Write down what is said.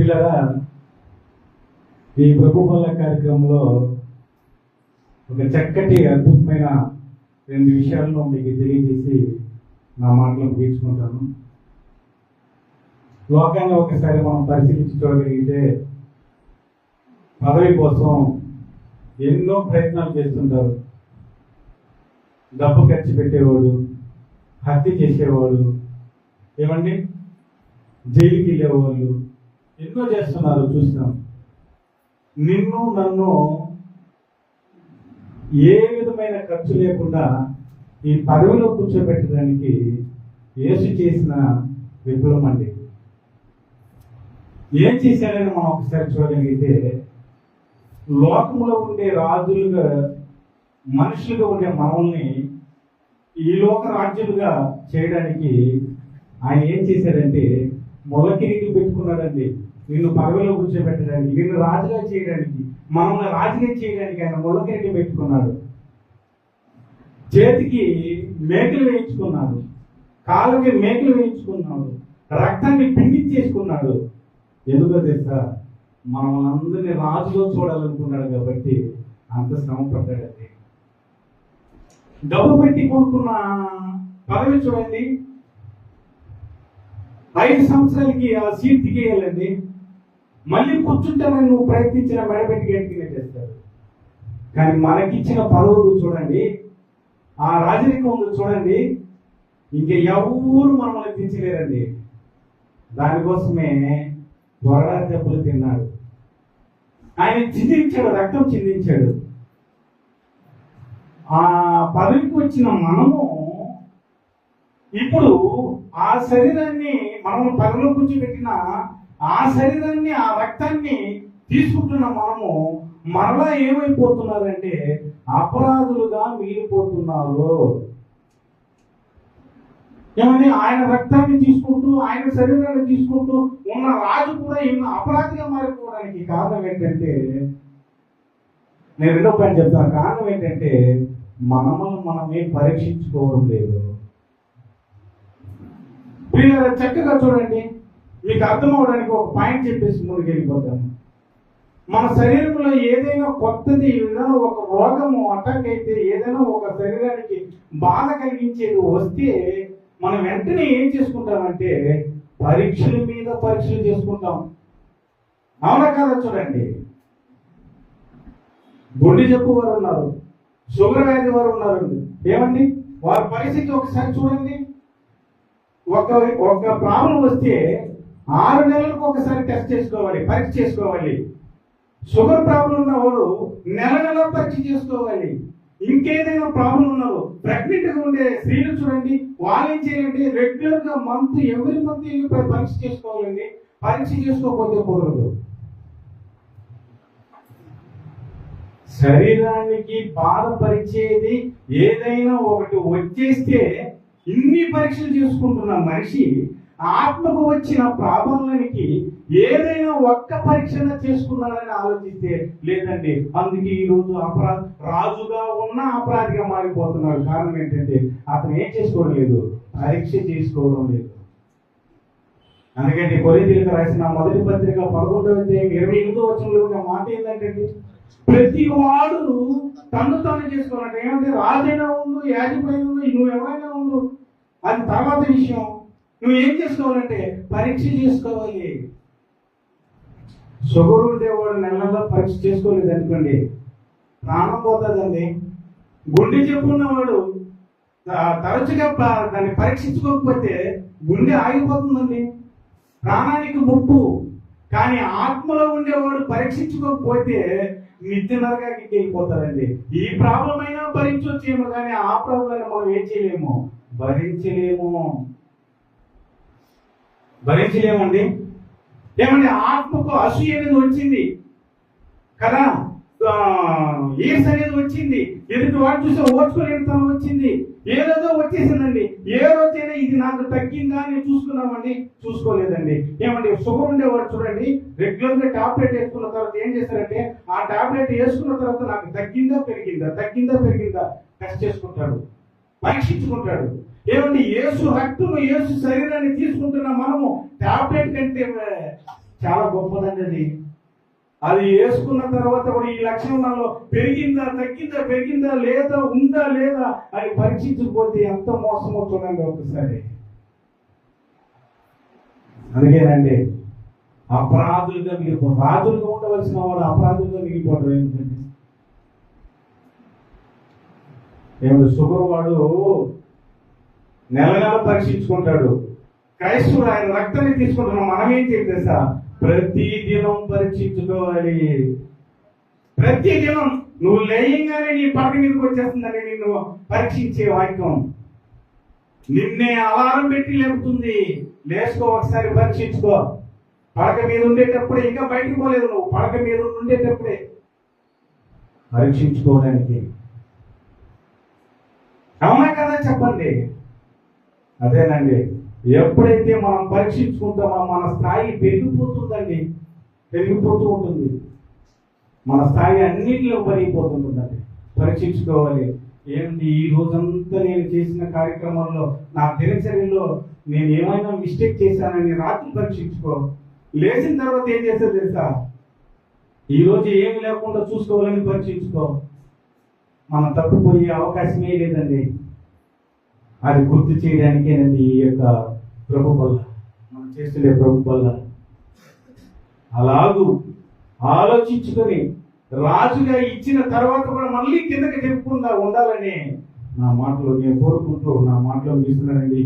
ప్రియులారా, ఈ ప్రభుత్వాల కార్యక్రమంలో ఒక చక్కటి అద్భుతమైన 2 విషయాలను మీకు తెలియజేసి నా మాటలు ముగించుకుంటాను. లోకాన్ని ఒకసారి మనం పరిశీలించి చూడగలిగితే పదవి కోసం ఎన్నో ప్రయత్నాలు చేస్తుంటారు. డబ్బు ఖర్చు పెట్టేవాడు, హత్య చేసేవాడు, ఏమండి జైలుకి వెళ్ళేవాళ్ళు ఎన్నో చేస్తున్నారు, చూస్తాం. నిన్ను నన్ను ఏ విధమైన ఖర్చు లేకుండా ఈ పదవిలో కూర్చోబెట్టడానికి యేసు చేసిన విప్లవం అండి. ఏం చేశాడని మనం ఒకసారి చూడగలిగితే, లోకంలో ఉండే రాజులుగా మనుషులుగా ఉండే మనల్ని ఈ లోక రాజ్యులుగా చేయడానికి ఆయన ఏం చేశాడంటే మొలకిరీటి పెట్టుకున్నాడండి. నిన్ను పదవిలో కూర్చోబెట్టడానికి, నిన్ను రాజుగా చేయడానికి, మనల్ని రాజుగా చేయడానికి ఆయన మొలకిరీటి పెట్టుకున్నాడు. చేతికి మేకలు వేయించుకున్నాడు, కాళ్ళకి మేకలు వేయించుకున్నాడు, రక్తాన్ని పిండించేసుకున్నాడు. ఎందుకో తెలుసా? మనల్ని అందరినీ రాజులో చూడాలనుకున్నాడు కాబట్టి అంత శ్రమ పడ్డాడండి. డబ్బు పెట్టి కొనుక్కున్న పదవి చూడండి, 5 సంవత్సరాలకి ఆ సీట్ దిగేయాలండి. మళ్ళీ కూర్చుంటానని నువ్వు ప్రయత్నించిన మెడబెట్టి గట్టిగా చేస్తారు. కానీ మనకిచ్చిన పదవులు చూడండి, ఆ రాజరికం ఉంది చూడండి, ఇంక ఎవరు మనల్ని దించలేరండి. దానికోసమే త్వరగా దెబ్బలు తిన్నాడు. ఆయన చిందించాడు, రక్తం చిందించాడు. ఆ పదవికి వచ్చిన మనము ఇప్పుడు ఆ శరీరాన్ని, మనం పదవిలో కూర్చోబెట్టిన ఆ శరీరాన్ని, ఆ రక్తాన్ని తీసుకుంటున్న మనము మరలా ఏమైపోతున్నారంటే అపరాధులుగా మిగిలిపోతున్నారు. ఏమని ఆయన రక్తాన్ని తీసుకుంటూ, ఆయన శరీరాన్ని తీసుకుంటూ ఉన్న రాజు కూడా ఈయన అపరాధిగా మారిపోవడానికి కారణం ఏంటంటే, నేను రెండో పని చెప్తాను. కారణం ఏంటంటే మనమే పరీక్షించుకోవడం లేదు. మీరు చక్కగా చూడండి, మీకు అర్థం అవడానికి ఒక పాయింట్ చెప్పేసి ముందుకు వెళ్ళిపోతాను. మన శరీరంలో ఏదైనా కొత్తది, ఏదైనా ఒక రోగము అటాక్ అయితే, ఏదైనా ఒక శరీరానికి బాధ కలిగించేది వస్తే మనం వెంటనే ఏం చేసుకుంటామంటే పరీక్షల మీద పరీక్షలు చేసుకుంటాం. అవునా కదా? చూడండి, గుండె జబ్బు వారు ఉన్నారు, షుగర్ వ్యాధి వారు ఉన్నారు. ఏమండి వారి పరిస్థితి ఒకసారి చూడండి. ఒక ప్రాబ్లం వస్తే 6 నెలలకు ఒకసారి టెస్ట్ చేసుకోవాలి, పరీక్ష చేసుకోవాలి. షుగర్ ప్రాబ్లం ఉన్నవాడు నెల పరీక్ష చేసుకోవాలి. ఇంకేదైనా ప్రాబ్లం ఉన్నారు, ప్రెగ్నెంట్ గా ఉండే స్త్రీలు చూడండి, వాళ్ళు ఏం చేయాలంటే రెగ్యులర్ గా ఎవ్రీ మంత్ పరీక్ష చేసుకోవాలండి. పరీక్ష చేసుకోకపోతే కుదరదు. శరీరానికి బాధపరిచేది ఏదైనా ఒకటి వచ్చేస్తే ఇన్ని పరీక్షలు చేసుకుంటున్న మనిషి ఆత్మకు వచ్చిన ప్రాబ్లానికి ఏదైనా ఒక్క పరీక్షణ చేసుకున్నాడని ఆలోచిస్తే లేదండి. అందుకే ఈరోజు రాజుగా ఉన్న అపరాధిగా మారిపోతున్నాడు. కారణం ఏంటంటే అతను ఏం చేసుకోవడం లేదు, పరీక్ష చేసుకోవడం లేదు. అందుకంటే కొరింథీయులకు రాసిన మొదటి పత్రిక 11వ అధ్యాయం 28వ వచనంలో ఉన్న మాట ఏంటంటే, ప్రతి వాడు తను చేసుకోవాలంటే, ఏమంటే రాజైనా ఉండు, యాజకుడైనా ఉండు, నువ్వు ఎవరైనా ఉండు, అది తర్వాత విషయం. నువ్వు ఏం చేసుకోవాలంటే పరీక్ష చేసుకోవాలి. షుగర్ ఉండేవాడు నెలలో పరీక్ష చేసుకోలేదు అనుకోండి, ప్రాణం పోతుందండి. గుండె జబ్బు ఉన్నవాడు తరచుగా దాన్ని పరీక్షించుకోకపోతే గుండె ఆగిపోతుందండి, ప్రాణానికి ముప్పు. కానీ ఆత్మలో ఉండేవాడు పరీక్షించుకోకపోతే నిత్య నరకానికి వెళ్ళిపోతారండి. ఈ ప్రాబ్లం అయినా భరించొచ్చేమో, కానీ ఆ ప్రాబ్లం మనం ఏం చేయలేము, భరించలేమండి. ఏమంటే ఆత్మకు అసూయ అనేది వచ్చింది కదా, ఈర్ష అనేది వచ్చింది, ఎదుటి వాడు చూస్తే ఓర్చుకోలేనితనం వచ్చింది, ఏదేదో వచ్చేసిందండి. ఏ రోజైనా ఇది నాకు తగ్గిందా అని చూసుకున్నామండి? చూసుకోలేదండి. ఏమంటే షుగర్ ఉండేవాడు చూడండి, రెగ్యులర్ గా టాబ్లెట్ వేసుకున్న తర్వాత ఏం చేస్తారంటే ఆ టాబ్లెట్ వేసుకున్న తర్వాత నాకు తగ్గిందా పెరిగిందా టెస్ట్ చేసుకుంటాడు, పరీక్షించుకుంటాడు. ఏమంటే యేసు రక్తము, యేసు శరీరాన్ని తీసుకుంటున్న మనము టాబ్లెట్ కంటే చాలా గొప్పదండి అది. అది వేసుకున్న తర్వాత కూడా ఈ లక్షణం నాలో పెరిగిందా తగ్గిందా, పెరిగిందా లేదా, ఉందా లేదా అని పరీక్షించకపోతే ఎంత మోసమో చూడండి ఒకసారి. అందుకేనండి అపరాధులుగా మిగిలిపోవడం, రాజులుగా ఉండవలసిన వాడు అపరాధులుగా మిగిలిపోవడం ఏంటంటే, ఏమి షుగర్ వాడు నెల నెల పరీక్షించుకుంటాడు. క్రైస్తవుడు ఆయన రక్తాన్ని తీసుకుంటున్నాం. మనం ఏం చేయాలి సార్? ప్రతి దినం పరీక్షించుకోవాలి. ప్రతి దినం నువ్వు లేయంగానే నీ పడక మీదకి వచ్చేస్తుందని నిన్ను పరీక్షించే వాక్యం. నిన్నే అలారం పెట్టి లేపుతుంది. లేసుకో, ఒకసారి పరీక్షించుకో. పడక మీద ఉండేటప్పుడే, ఇంకా బయటకు పోలేదు నువ్వు, పడక మీద ఉండేటప్పుడే పరీక్షించుకోవడానికి. అవునా కదా చెప్పండి? అదేనండి, ఎప్పుడైతే మనం పరీక్షించుకుంటామో మన స్థాయి పెరిగిపోతుందండి, పెరిగిపోతూ ఉంటుంది. మన స్థాయి అన్నింటిలో పెరిగిపోతుందండి. పరీక్షించుకోవాలి. ఏంటి ఈ రోజంతా నేను చేసిన కార్యక్రమంలో, నా దినచర్యలో నేను ఏమైనా మిస్టేక్ చేశానని రాత్రి పరీక్షించుకో. లేచిన తర్వాత ఏం చేస్తారు తెలుసా? ఈరోజు ఏమి లేకుండా చూసుకోవాలని పరీక్షించుకో. మనం తప్పిపోయే అవకాశమే లేదండి. అది గుర్తు చేయడానికేనండి ఈ యొక్క ప్రభు వల్ల, మనం చేస్తుండే ప్రభు వల్ల. అలాగూ ఆలోచించుకొని రాజుగా ఇచ్చిన తర్వాత కూడా మళ్ళీ కిందకి చెప్పుకుండా ఉండాలని నా మాటలో నేను కోరుకుంటూ నా మాటలో ముగిస్తున్నానండి.